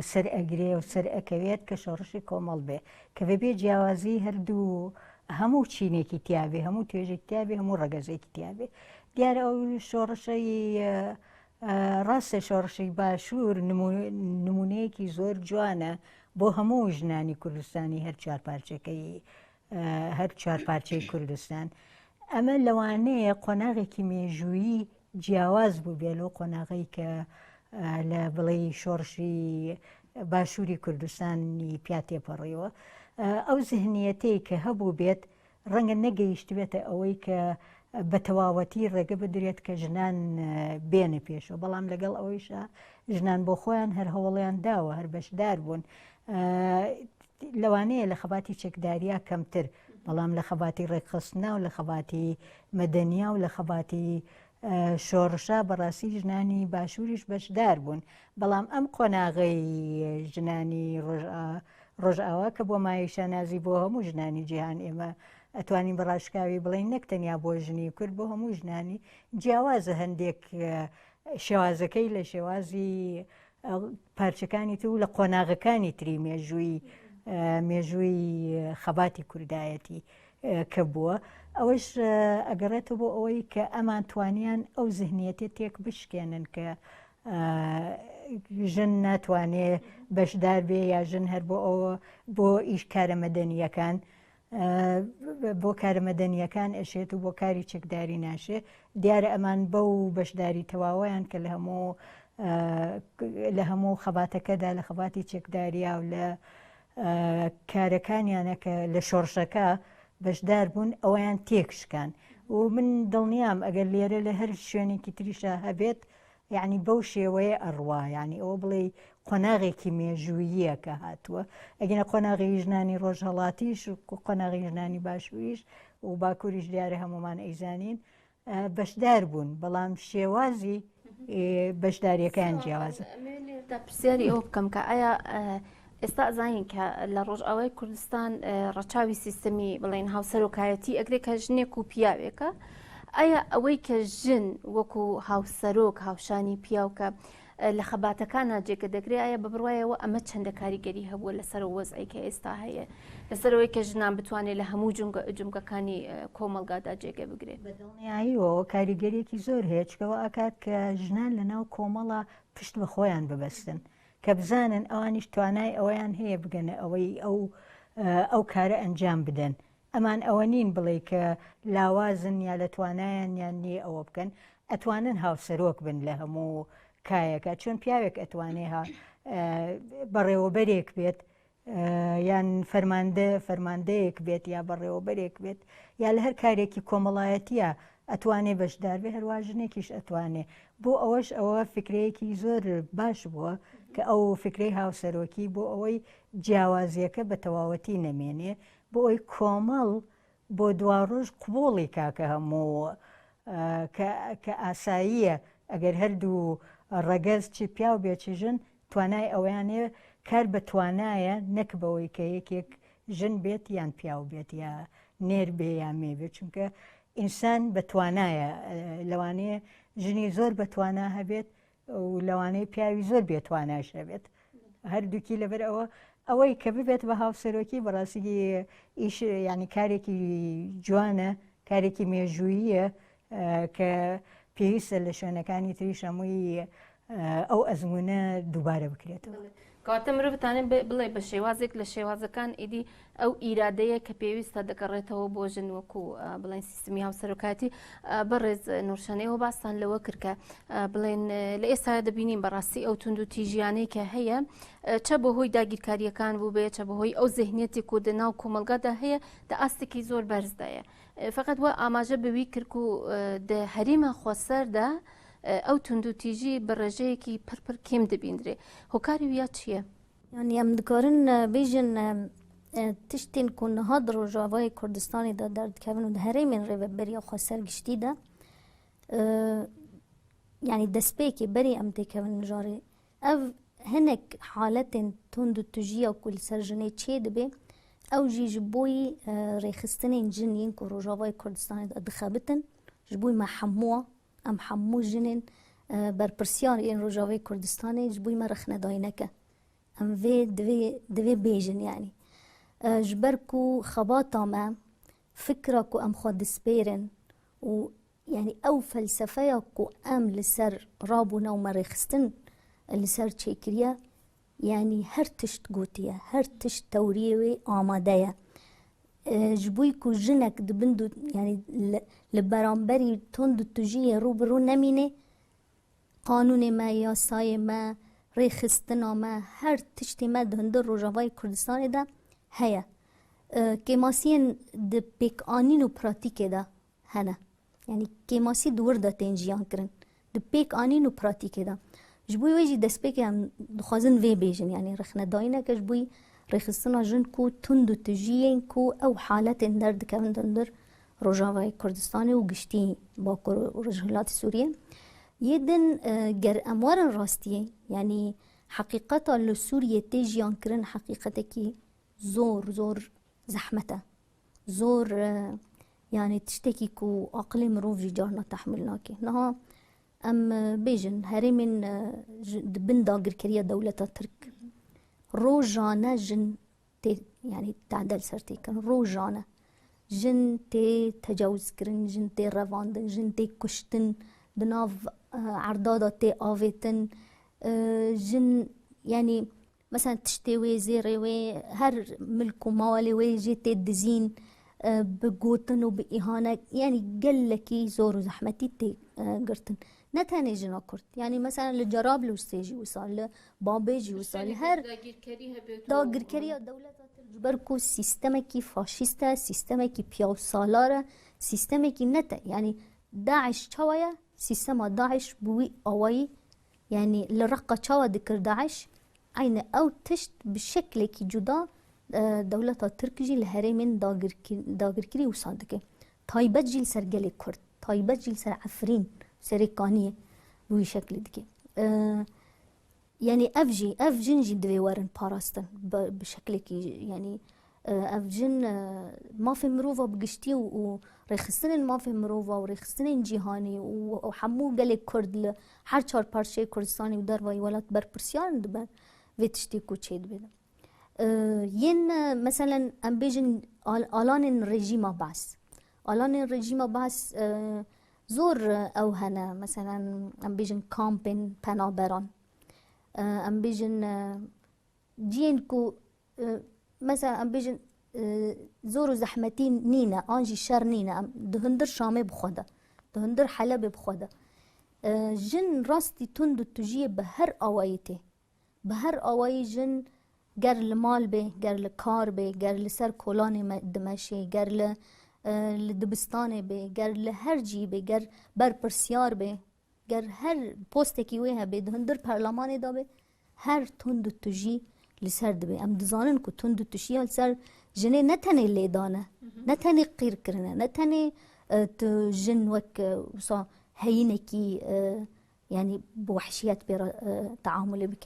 C: سەر ئەگرێ و سەر ئەکەوێت کە شۆڕشی کۆمەڵ بێ کە بەبێ جیاوازی هەردوو هەموو چینێکی تیاابێ هەموو توێژێک تیاابێ هەموو ڕەگەزێکی تیاابێ. دیارە ئەو شۆڕشەی ڕاستە شۆڕشی باشوور نمونەیەکی زۆر جوانە بۆ هەموو ژنانی کوردستانی هەر چوار پارچەی کوردستان. ئەمە لەوانەیە قۆناغێکی مێژوویی جیاواز بوو بێ لەو قۆناغی کە لە بڵێ شۆڕشی باشووری کوردستانی پیا تێپەڕیەوە. ئەو زهنیەتەی کە هەبوو بێت ڕەنگە نەگەیشت بێتە ئەوەی کە بە تەواوەتی ڕێگە بدرێت کە ژنان بێنە پێشەوە. بەڵام لەگەڵ ئەوەیشە ژنان بۆ خۆیان هەر هەوڵیان داوە هەر بەشدار بوون. لەوانەیە لە خەباتی چەکداریا کەمتر، بەڵام لە خەباتی ڕێکخستنە و لە خەباتی مەدەنیا و لە خەباتی شۆڕشە بەڕاستی ژنانی باشووریش بەشدار بوون. بەڵام ئەم قۆناغی ژنانی ڕۆژئاوا کە بۆ مایشە نازی بۆ هەموو ژنانی جیهان ئێمە ئەتوانین بەڕاشکاوی بڵین نەک تەنیا بۆ ژنی کورد بۆ هەموو ژنانی جیاوازە هەندێک شێوازەکەی لە شێوازی پارچەکانی تر و لە قۆناغەکانی تری مێژووی خەباتی کوردایەتی کە بووە. ئەوەش ئەگەڕێتەوە بۆ ئەوەی کە ئەمان توانیان ئەو زهنیەتێ تێک بشکێنن کە ژن ناتوانێت بەشدار بێ یا ژن هەر بۆ ئەوە بۆ ئیش کارە مەدەنیەکان بۆ کارە مەدەنیەکان ئەشێت و بۆ کاری چەکداری ناشێ دیارە ئەمان بەو بەشداری تەواویان کە لە هەموو خەباتەکەدا لە خەباتی چەکداریا و لە کارەکانیانە کە لە شۆڕشەکە بەشدار بوون ئەویان تێکشکان و من دڵنیام ئەگەر لێرە لە هەر شوێنێکی تریشە هەبێت یعنی بەو شێوەیە ئەڕوا ینی ئەوە بڵێ قۆناغێکی مێژووییە کە هاتووە ئەگەنە قۆناغی ژنانی ڕۆژهەڵاتیش و قۆناغی ژنانی باشوویش و باکووریش دیارە هەمومان ئەیزانین بەشدار بوون بەڵام شێوازی بەشداریەکان جیاوازە.
A: پرسیاری ئەوە بکەم کە ئایا ئێستا ئەزانین کە لە ڕۆژئاوای کوردستان ڕەچاوی سیستەمی بڵێن هاوسەرۆکایەتی ئەگرێ کە ژنێک و پیاوێکە ئایا ئەوەی کە ژن وەکو هاوسەرۆک هاوشانی پیاوکە لە خەباتەکانە جێگە دەگرێت ئایا بە بڕوایەوە ئەمە چەندە کاریگەری هەبووە لەسەر وەزعی کە ئێستا هەیە لەسەرەوەی کە ژنان بتوانێت لە هەموو جونگەکانی کۆمەلگادا جێگە بگرێت
C: بەدڵنیاییەوە کاریگەریەکی زۆر هەیە چکەوە ئاکات کە ژنان لەناو کۆمەڵە پشت بە خۆیان ببەستن کە بزانن ئەوانیش توانای ئەوەیان هەیە بگەنە ئەوەی ئەو کارە ئەنجام بدەن ئەمان ئەوە نین بڵێ کە لاوازن یا لە توانایان یان نییە ئەوە بکەن ئەتوانن هاوسەرۆک بن لە هەموو کایەکە چۆن پیاوێک ئەتوانێ بەڕێوەبەرێک بێت یان فەرماندەیەک بێت یا بەڕێوەبەرێک بێت یا لە هەر کارێکی کۆمەڵایەتیە ئەتوانێ بەشدار بێ هەروە ژنێکیش ئەتوانێ بۆ ئەوەش ئەوە فکرەیەکی زۆر باش بووە کە ئەو فکرەی هاوسەرۆکی بۆ ئەوەی جیاوازیەکە بە تەواوەتی نەمێنێ بۆ ئەوی کۆمەڵ بۆ دواڕۆژ قوبوڵی کاکە هەموو کە ئاساییە ئەگەر هەردوو ڕەگەز چی پیاو بێکی ژن توانای ئەویانێ کار بە توانایە نەک بەوەی کە یەکێک ژن بێت یان پیاو بێت یا نێر بێ یا مێبێت چونکە ئینسان بە توانایە لەوانەیە ژنی زۆر بەتوانا هەبێت و لەوانەیە پیاوی زۆر بێتواناش هەبێت هەردووکی لەبەر ئەوەی کە ببێت بە هاوسەرۆکی بەڕاستیگی ئیش ینی کارێکی جوانە کارێکی مێژووییە کە پێویستە لە شوێنەکانی تریش هەمووی ئەو ئەزمونە دووبارە بکرێتەوە.
A: کەواتە مرۆڤ بتانێت بڵێ بە شێوازێک لە شێوازەکان ئیدی ئەو ئیرادەیە کە پێویستە دەگەڕێتەوە بۆ ژن وەکو بڵێن سیستمی هاوسەرۆکاتی بەڕێز نورشانەیەوە باستان لەوە کرد کە بڵێن لە ئێستا دەبینین بەڕاستی ئەو تونند و تیژیانەی کە هەیە چە بە هۆی داگیرکاریەکان بوو بێ چە بەهۆی ئەو زەهنیەتی و دەناو کۆمەلگادا هەیە دە ئاستێکی زۆر بەرزدایە فقط وە ئاماژە بەوی کرد و هەریمە خۆسەردا ئەو تونند و تیژی بە ڕێژەیەکی پرپر کێم دەبیندرێ هۆکاری ویا چییە؟
B: یعنی ئەم دکارن بێژن تشتین کو نهاد ڕۆژاوای کوردستانی دا دەردکەون و هەرێمێن ڕێوەبەریە خۆسەر گشتیدا یعنی دەستپێکی بەری ئەم تێکەون ژارێ ئەو هەنێک حالەتێن تونند و توژیە و کول سەر ژنێ چێ دەبێ ئەو ژی ji بۆی ڕێخستنên jinên ku Rojavayê Kurdistanê de dixebitin ji bo me hemû em hemû jinên berpirsiyarên Rojavayê Kurdistanê ji bo me rexnedayîneke em vê divê bêjin yanî ji ber ku xebata me fikra ku em xwe dispêrin û yanî ew felsefeya ku em li ser rabûne û me rêxistin li ser çêkiriye yani her tişt gotiye, her tişt tewriyê wê amade ye. Ji bo ku jinek dibin yani li beramberî tund û tujiyê rûbirû nemîne qanûnê me, yasayê me, rêxistina me, her tiştê me di hundir Rojavayê Kurdistanê de heye. Kêmasiyên di pêkanîn û pratîkê de hene. Yani kêmasî di wir de tên jiyan kirin. Di pêkanîn û pratîkê de. Ji bo wê jî destpêkê em dixwazin vê bêjin yani rexnedayîneke ji bo rêxistina jin ku tund û tujiyên ku ew haletên derdikevin hundir Rojavayê Kurdistanê û giştî Bakur û Rojhilatê Sûriye. Yê din ger em warin rastiyê yani heqîqeta li Sûriyê tê jiyan kirin heqîqetekî zor zehmet e. Zor yani tiştekî ku aqilê mirov jî carna tehmîl nake. Niha em bêjin herêmên dibin dagirkeriya dewleta Tirk rojane jin tê yani tedel ser têkin rojane jin tê tecawûz kirin, jin tê revandin, jin tê kuştin di nav عردادا تي آویتن جن يعني مثلا تشتي وي زيري وي هر ملك ومالي وي جيتي دزين بقوتن وبإهانة يعني قلكي زور وزحمتي تي قرتن نتاني جنا كرت يعني مثلا الجراب لو سيجي وصال بابيجي وصال هر داگر كريا دولة بركو سيستمكي فاشيستا سيستمكي بياو سالارة سيستمكي نتا يعني داعش شوية سيستم داعش بوي أوي يعني لرقة شوا ذكر داعش عين أو تشت بشكل كي جدا دولة تركجي الهرمين داگر كري وصادقه تايبت جيل سرقلي كرد تايبت جيل سر عفرين سرقانية بوي شكل دكي يعني أفجن جي دوي ورن باراستن بشكل كي يعني أفجن ما في مروفا بقشتي وريخستن ما في مروفا وريخستن جيهاني وحمو قلي كرد هر چار پارچه کردستانی ودار وای ولات بر پرسیان دبر ویتشتی کوچید بده ين مثلا ام بيجن آلان رژیم باس آلان رژیم باس زور او هنا مثلا ام بيجن كامبين پنابران ام بيجن جين كو مثلا ام بيجن زور زحمتين نينا انجي شر نينا دهندر شامي بخوده دهندر حلب بخوده جن راستي تندو تجيه بهر آوائيته بهر آوائي جن گر لمال به گر لکار به گر لسر کلان دمشه گر لدبستان به گر لهر جی به گر بر پرسیار به گر هر پوست کی وی به دهندر پارلمان دا به هر تندو تجی لسر دبه ام دزانن کو تندو تجی لسر جنه نتنه لیدانه نتنه قیر کرنه نتنه جن وک وصا هينكي يعني بوحشيات بير تعامل بك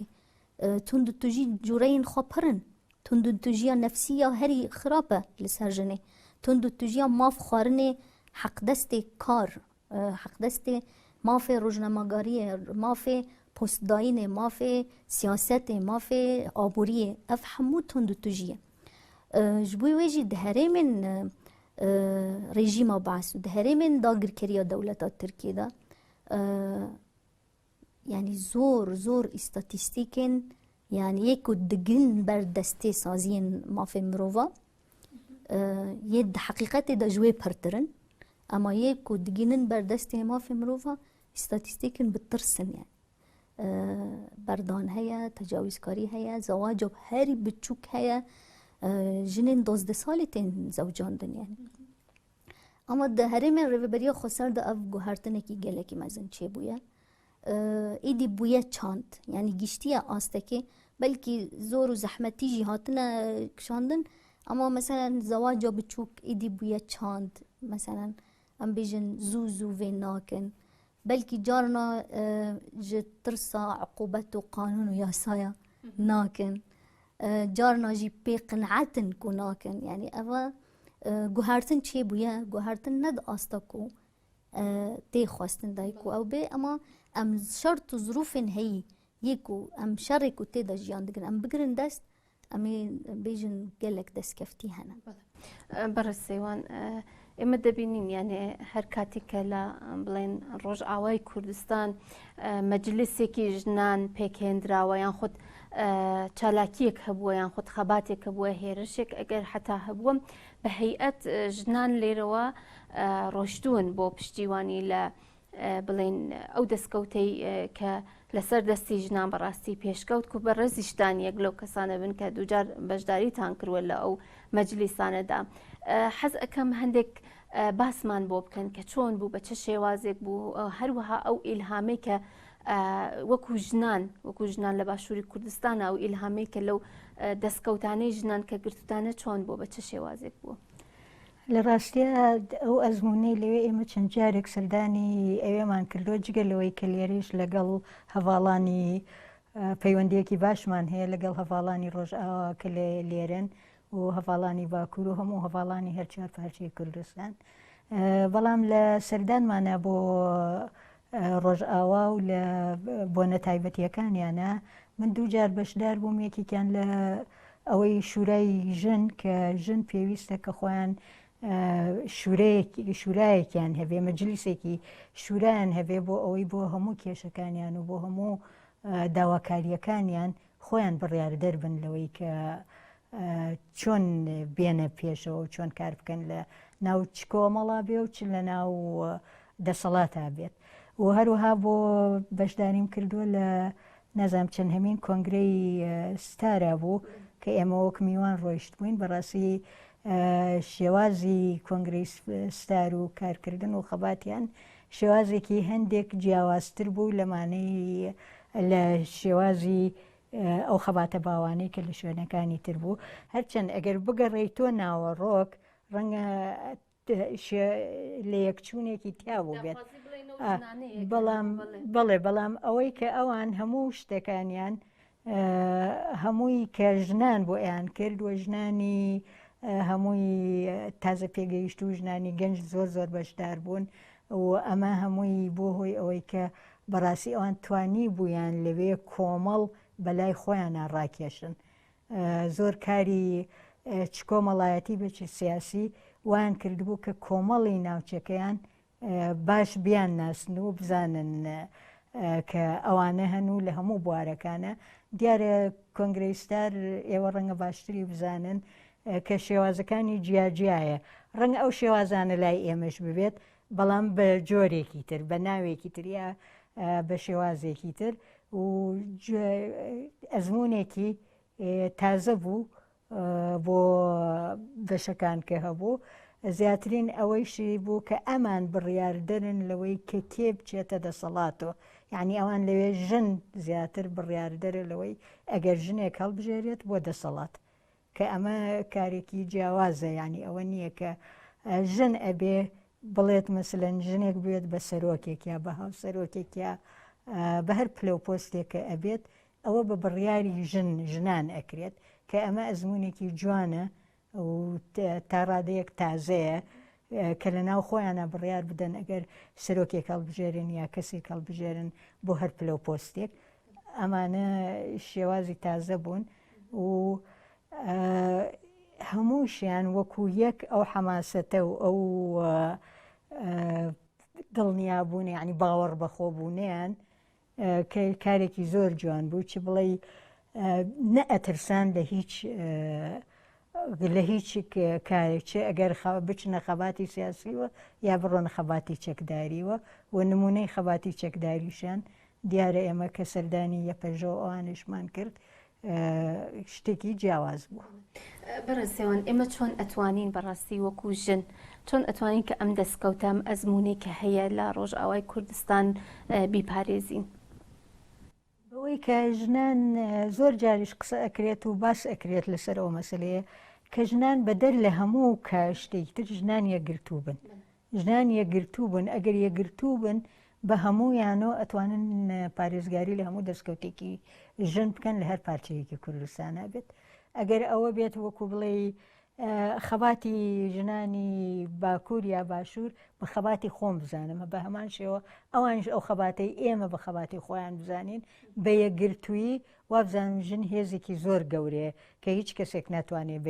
B: تندو تجي جورين خبرن تندو تجي نفسية هري خرابة لسرجنة تندو تجي ما في خارنة حق دستي كار حق دستي ما في رجنماغارية ما في بوستداينة ما في سياسة ما في عبورية أفهمو تندو تجي جبوي ويجي دهري من رژیم باس و دهره من داگر کریا دولت ترکیه دا يعني زور استاتيستيكن يعني يكو دقن بر دستي سازين ما في مروفا يد حقيقتي دا جوي برترن اما يكو دقنن بر دستي ما في مروفا استاتيستيكن بترسن يعني بردان هيا تجاوز كاري هيا زواج هاري بتشوك هيا جنين 12 سالتين زوجان دن يعني اما ده هرم ريبريا خسر ده اف گوهرتنه کی گله کی مزن چه بویا ایدی بویا چاند يعني گشتیا آستکی بلکه زور و زحمتی جهاتنا کشاندن اما مثلا زواج بچوک ایدی بویا چاند مثلا ام بیجن زو و ناکن بلکه جارنا جترسا عقوبت و قانون و یاسایا ناکن جارنا جی پی قنعتن کو ناکن يعني اوا گوهرتن چه بویا گوهرتن ند آستکو تی خواستن دایکو او به اما ام شرط و ظروفن هی یکو ام شرکو تی دا جیان دگن ام بگرن دست امی بیجن گلک دست کفتی هنه
A: برس سیوان اما دبینین يعني هر کاتی که بلین روش آوای کردستان مجلسی که جنان پیکندرا و یان خود چالاکیک هبووە یان خود خەباتێک هەبووە هێرشێک ئەگەر حتا هەبووە بە هەیئەت ژنان لێرەوە ڕۆشتوون بۆ پشتیوانی لە بڵێن ئەو دەستکەوتەی کە لەسەر دەستی ژنان بەڕاستی پێشکەوت و بە ڕێزیشتان یەک لەو کەسانە بن کە دووجار بەشداریتان کردووە لە ئەو مەجلیسانەدا حەز ئەەکەم هەندێک باسمان بۆ بکەن کە چۆن بوو بە چه شێوازێک بوو هەروەها ئەو ئیلهامەی کە وەکو ژنان لە باشووری کوردستانە ئەو ئیلهامەی کە لەو دەستکەوتانەی ژنان کە گرتوتانە چۆن بوو بە چه شێوازێک بوو
C: لە ڕاستیە ئەو ئەزمونەی لەوێ ئێمە چەند جارێک سەردانی ئەوێمان کردووە جگە لەوەی کە لێرەش لەگەڵ هەواڵانی پەیوەندیەکی باشمان هەیە لەگەڵ هەواڵانی ڕۆژئاوا کە لێرن و هەواڵانی باکوور و هەموو هەواڵانی هەر چوار پارچەی کوردستان بەڵام لە سەردانمانە بۆ ڕۆژئاوا و لە بۆنە تایبەتیەکانیانە من دووجار بەشدار بووم یەکێکیان لە ئەوەی شورای ژن کە ژن پێویستە کە خۆیان شورایەکیان هەبێ مەجلیسێکی شورایان هەبێ بۆ ئەوەی بۆ هەموو کێشەکانیان و بۆ هەموو داواکاریەکانیان خۆیان بڕیاردەر بن لەوەی کە چۆن بێنە پێشەوە و چۆن کار بکەن لە ناو چ کۆمەڵا بێ و چ لە ناو دەسەڵاتا بێت و هەروەها بۆ بەشداریم کردووە لە نەزانم چەند هەمین کۆنگرەی ستارە بوو کە ئێمە وەک میوان ڕۆیشت بووین بەڕاستی شێوازی کۆنگرەی ستار و کارکردن و خەباتیان شێوازێکی هەندێک جیاوازتر بوو لەمانەی لە شێوازی ئەو خەباتە باوانەی کە لە شوێنەکانی تر بوو هەرچەند ئەگەر بگەڕێیتۆ ناوەڕۆک ڕەنگە لە یەکچوونێکی تیا بوو بێت بەڵام ئەوەی کە ئەوان هەموو شتەکانیان هەمووی کە ژنان بۆ ئەیان کرد و ژنانی هەمووی تازە پێگەیشت و ژنانی گەنج زۆر زۆر بەشدار بوون و ئەمە هەمووی بۆ هۆی ئەوەی کە بەڕاستی ئەوان توانی بوویان لەوێ کۆمەڵ بەلای خۆیانە ڕاکێشن زۆر کاری چ کۆمەڵایەتی بەچ سیاسی وان کردبوو کە کۆمەڵی ناوچەکەیان باش بیان ناسن و بزانن کە ئەوانە هەنوو لە هەموو بوارەکانە دیارە کۆنگرەی ستار ئێوە ڕەنگە باشتری بزانن کە شێوازەکانی جیاجیایە ڕەنگە ئەو شێوازانە لای ئێمەش ببێت بەڵام بە جۆرێکی تر بە ناوێکی تر یا بە شێوازێکی تر و ئەزمونێکی تازە بوو بۆ بەشەکان کە هەبوو زیاترین ئەوەیشی بوو کە ئەمان بڕیاردەرن لەوەی کە کێ بچێتە دەسەڵاتەوە یعنی ئەوان لەوێ ژن زیاتر بڕیاردەرە لەوەی ئەگەر ژنێک هەڵبژێرێت بۆ دەسەڵات کە ئەمە کارێکی جیاوازە ینی ئەوە نییە کە ژن ئەبێ بڵێت مەسلەن ژنێک بێت بە سەرۆکێک یا بە هاو سەرۆکێک یا بە هەر پلەپۆستێکە ئەبێت ئەوە بە بڕیاری ژنان ئەکرێت کە ئەمە ئەزمونێکی جوانە و تا ڕادەیەک تازەیە کە لە ناو خۆیانە بڕیار بدەن ئەگەر سەرۆکێک هەڵبژێرن یا کەسێک هەڵبژێرن بۆ هەر پلەپۆستێک ئەمانە شێوازی تازە بوون و هەمووشیان وەکو یەک ئەو حەماسەتە و ئەو دڵنیابوون یعنی باوەڕ بەخۆبوونیان کە کارێکی زۆر جوان بوو چ بڵێ نەئەترسان لە هیچ کارێک ئەگەر بچنە خەباتی سیاسیوە یا بڕۆنە خەباتی چەکداریوە و نمونەی خەباتی چەکداریشان دیارە ئێمە کە سەردانی یەپەژۆ ئەوانشمان کرد شتێکی جیاواز بوو.
A: بەڕێزێوان ئێمە چۆن ئەتوانین بەڕاستی وەکو ژن چۆن ئەتوانین کە ئەم دەستکەوتەم ئەزمونێک کە هەیە لە ڕۆژئاوای کوردستان بیپارێزین؟
C: بەوەی کە ژنان زۆر جاریش قسە ئەکرێت و باس ئەکرێت لەسەر ئەو مەسلەیە کە ژنان بەدەر لە هەموو کە شتێکی تر ژنان یەکگرتوو بن ژنان یەکگرتوو بن ئەگەر یەکگرتوو بن بە هەموویانەوە ئەتوانن پارێزگاری لە هەموو دەستکەوتێکی ژن بکەن لە هەر پارچەیەکی کوردستانە بێت ئەگەر ئەوە بێت وەکو بڵێ خەباتی ژنانی باکوور یا باشوور بە خەباتی خۆم بزانم بە هەمان شێوە ئەوانش ئەو خەباتەی ئێمە بە خەباتی خۆیان بزانین بە یەکگرتووی وابزانم ژن هێزێکی زۆر گەورەیە کە هیچ کەسێک ناتوانێت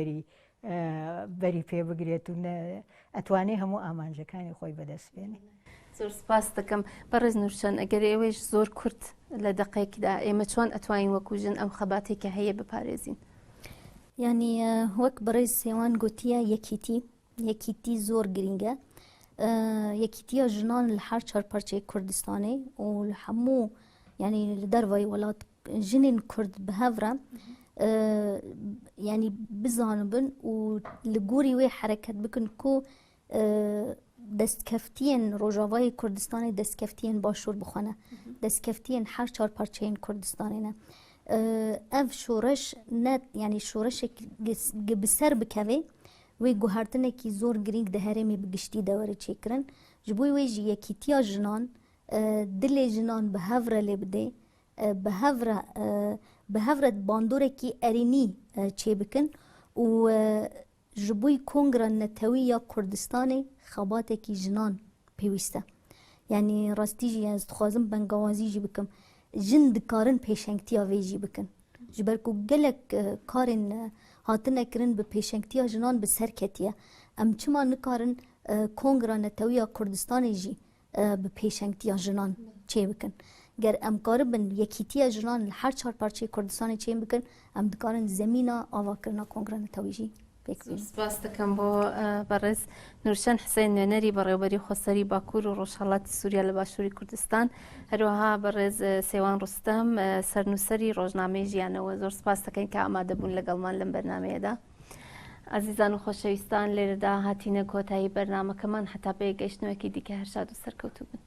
C: بەری پێ بگرێت و ئەتوانێت هەموو ئامانجەکانی خۆی بەدەست بێنێ.
A: زۆر سپاس دەکەم بەڕێز نوورچەند ئەگەر ئێوەش زۆر کورت لە دقەیەکدا ئێمە چۆن ئەتوانین وەکو ژن ئەم خەباتێکە هەیە بپارێزین؟
B: یعنی وەک بەڕێز سێوان گوتیە یەکیتی زۆر گرینگە یەکیتیە ژنان لە هەر چارپەرچەی کوردستانی و لە هەموو ینی لە دەروای وڵات ژنین کورد بەهەورە ینی بزانبن و لە گۆری وێ حرەکەت بکن کو دەستکەفتیان ڕۆژاوای کوردستانی دەستکەفتیان باشوور بخۆنە دەستکەفتیان هەر چارپەرچەیان کوردستانینە ئەف شۆڕش نەت ینی شۆڕشێک بسەر بکەوێ وێ گوهارتنێکی زۆر گرنگ دە هەرێمی بگشتی دەوەرە چێکردن ji bo wê jî yekîtiya jinan dilê jinan bi hevre lê bide bi hevre bandorekî erînî çêbikin û ji bo Kongra Netewî ya Kurdistanê xebatekî jinan pêwîst e. Yani rastî jî ez dixwazim bengawazî jî bikim. Jin dikarin pêşengtiya vê jî bikin. Ji ber ku gelek karên hatine kirin bi pêşengtiya jinan bi ser ketiye. ئەم چما نکارن کۆنگرا نەتەویە کوردستانی ژی bi pêşengtiya jinan çê bikin. Ger em karibin yekîtiya jinan li her çar parçeyê Kurdistanê çê bikin, em dikarin zemîna avakirina Kongra Netewî jî pêk bînin.
A: سپاس دەکەم بۆ بەڕێز نورشەن حسێن نوێنەری بەڕێوەبەری خۆسەری باکوور و ڕۆژهەڵاتی سووریا لە باشووری کوردستان، هەروەها بەڕێز سێوان ڕوستەم سەرنووسەری ڕۆژنامەی ژیانەوە. زۆر سپاس دەکەین کە ئامادە بوون لەگەڵمان لەم بەرنامەیەدا. عزیزان و خۆشەویستان، لێرەدا هاتینە کۆتایی بەرنامەکەمان هەتا بە گەیشتنەوەکی دیکە هەر شاد و سەرکەوتوو بن.